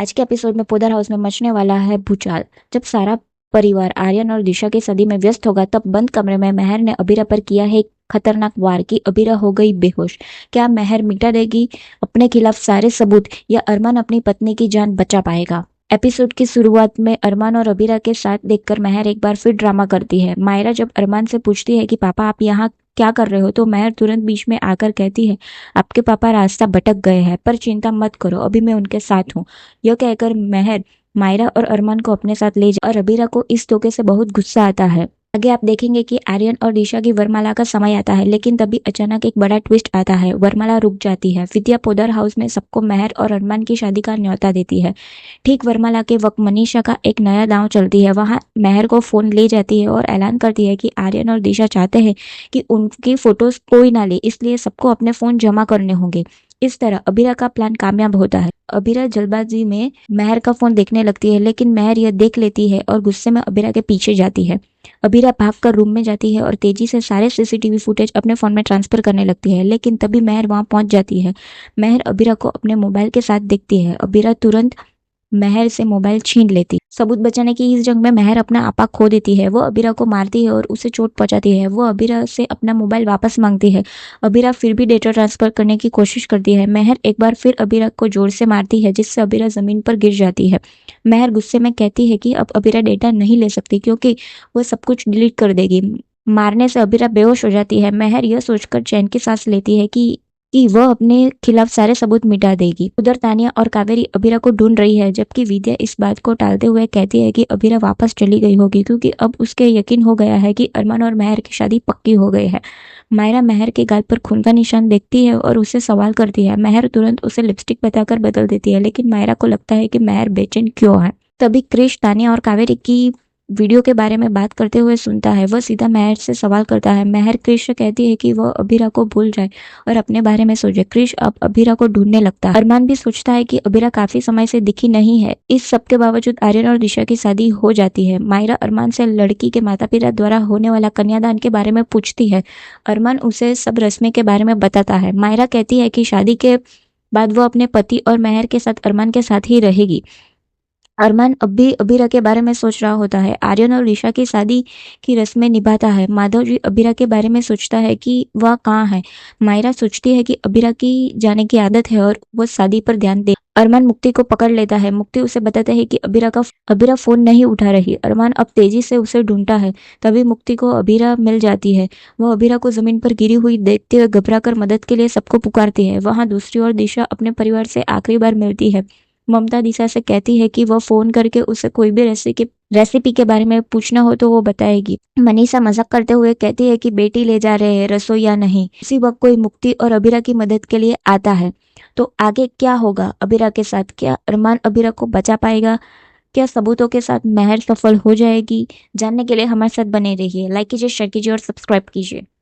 आज के एपिसोड में पोदर हाउस में मचने वाला है भूचाल। जब सारा परिवार आर्यन और दिशा की सदी में व्यस्त होगा, तब बंद कमरे में मेहर ने अबीरा पर किया है एक खतरनाक वार की अबीरा हो गई बेहोश। क्या मेहर मिटा देगी अपने खिलाफ सारे सबूत, या अरमान अपनी पत्नी की जान बचा पाएगा? एपिसोड की शुरुआत में अरमान और अबीरा के साथ देखकर मेहर एक बार फिर ड्रामा करती है। मायरा जब अरमान से पूछती है कि पापा आप यहाँ क्या कर रहे हो, तो मेहर तुरंत बीच में आकर कहती है, आपके पापा रास्ता भटक गए हैं, पर चिंता मत करो, अभी मैं उनके साथ हूँ। यह कहकर मेहर मायरा और अरमान को अपने साथ ले जा और अबीरा को इस धोखे से बहुत गुस्सा आता है। आगे आप देखेंगे कि आर्यन और दिशा की वरमाला का समय आता है, लेकिन तभी अचानक एक बड़ा ट्विस्ट आता है। वरमाला रुक जाती है। विद्या पोदर हाउस में सबको मेहर और अरमान की शादी का न्योता देती है। ठीक वरमाला के वक्त मनीषा का एक नया दांव चलती है। वहां मेहर को फोन ले जाती है और ऐलान करती है कि आर्यन और दिशा चाहते हैं कि उनकी फोटोज कोई ना ले, इसलिए सबको अपने फोन जमा करने होंगे। इस तरह अबीरा का प्लान कामयाब होता है। अबीरा जल्दबाजी में मेहर का फोन देखने लगती है, लेकिन मेहर यह देख लेती है और गुस्से में अबीरा के पीछे जाती है। अबीरा भागकर रूम में जाती है और तेजी से सारे सीसीटीवी फुटेज अपने फोन में ट्रांसफर करने लगती है, लेकिन तभी मेहर वहां पहुंच जाती है। मेहर अबीरा को अपने मोबाइल के साथ देखती है। अबीरा तुरंत मेहर से मोबाइल छीन लेती। सबूत बचाने की इस जंग में मेहर अपना आपा खो देती है। वो अबीरा को मारती है और उसे चोट पहुंचाती है। वो अबीरा से अपना मोबाइल वापस मांगती है। अबीरा फिर भी डेटा ट्रांसफर करने की कोशिश करती है। मेहर एक बार फिर अबीरा को जोर से मारती है, जिससे अबीरा जमीन पर गिर जाती है। मेहर गुस्से में कहती है कि अब अबीरा डेटा नहीं ले सकती, क्योंकि वो सब कुछ डिलीट कर देगी। मारने से अबीरा बेहोश हो जाती है। मेहर यह सोचकर चैन की सांस लेती है कि वह अपने खिलाफ सारे सबूत मिटा देगी। उधर तानिया और कावेरी अबीरा को ढूंढ रही है, जबकि विद्या इस बात को टालते हुए कहती है कि अबीरा वापस चली गई होगी, क्योंकि अब उसके यकीन हो गया है कि अरमान और मेहर की शादी पक्की हो गई है। मायरा मेहर के गाल पर खून का निशान देखती है और उससे सवाल करती है। मेहर तुरंत उसे लिपस्टिक बताकर बदल देती है, लेकिन मायरा को लगता है कि मेहर बेचैन क्यों है। तभी क्रिश तानिया और कावेरी की वीडियो के बारे में बात करते हुए सुनता है। वह सीधा मेहर से सवाल करता है। मेहर क्रिश से कहती है कि वह अबीरा को भूल जाए और अपने बारे में सोचे। क्रिश अब अबीरा को ढूंढने लगता है। अरमान भी सोचता है कि अबीरा काफी समय से दिखी नहीं है। इस सब के बावजूद आर्यन और दिशा की शादी हो जाती है। मायरा अरमान से लड़की के माता पिता द्वारा होने वाला कन्यादान के बारे में पूछती है। अरमान उसे सब रस्में के बारे में बताता है। मायरा कहती है कि शादी के बाद वो अपने पति और मेहर के साथ अरमान के साथ ही रहेगी। अरमान अब भी अबीरा के बारे में सोच रहा होता है। आर्यन और ऋषा की शादी की रस्में निभाता है। माधव जी अबीरा के बारे में सोचता है कि वह कहाँ है। मायरा सोचती है कि अबीरा की जाने की आदत है और वो शादी पर ध्यान दे। अरमान मुक्ति को पकड़ लेता है। मुक्ति उसे बताता है कि अबीरा फोन नहीं उठा रही। अरमान अब तेजी से उसे ढूंढता है। तभी मुक्ति को अबीरा मिल जाती है। वह अबीरा को जमीन पर गिरी हुई देखते हुए घबराकर मदद के लिए सबको पुकारती है। वहां दूसरी ओर दिशा अपने परिवार से आखिरी बार मिलती है। ममता दिशा से कहती है कि वह फोन करके उसे कोई भी रेसिपी के बारे में पूछना हो तो वो बताएगी। मनीषा मजाक करते हुए कहती है कि बेटी ले जा रहे हैं, रसोई या नहीं। उसी वक्त कोई मुक्ति और अबीरा की मदद के लिए आता है। तो आगे क्या होगा अबीरा के साथ? क्या अरमान अबीरा को बचा पाएगा? क्या सबूतों के साथ मेहर सफल हो जाएगी? जानने के लिए हमारे साथ बने रहिए। लाइक कीजिए, शेयर कीजिए और सब्सक्राइब कीजिए।